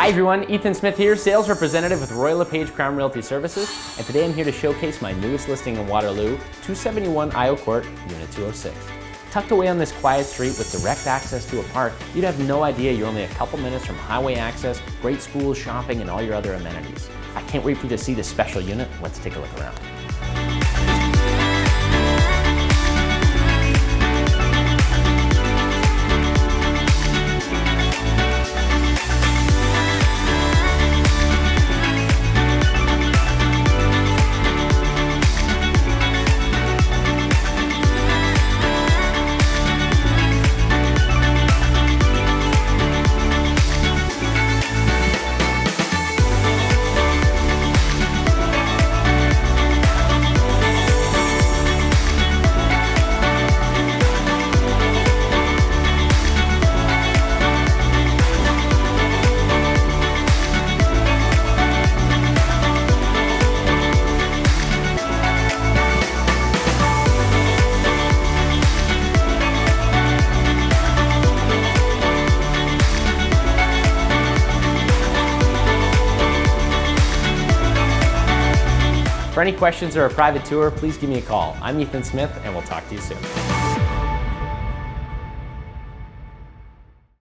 Hi everyone, Ethan Smith here, sales representative with Royal LePage Crown Realty Services, and today I'm here to showcase my newest listing in Waterloo, 271 Eiwo Court, Unit 206. Tucked away on this quiet street with direct access to a park, you'd have no idea you're only a couple minutes from highway access, great schools, shopping, and all your other amenities. I can't wait for you to see this special unit. Let's take a look around. For any questions or a private tour, please give me a call. I'm Ethan Smith, and we'll talk to you soon.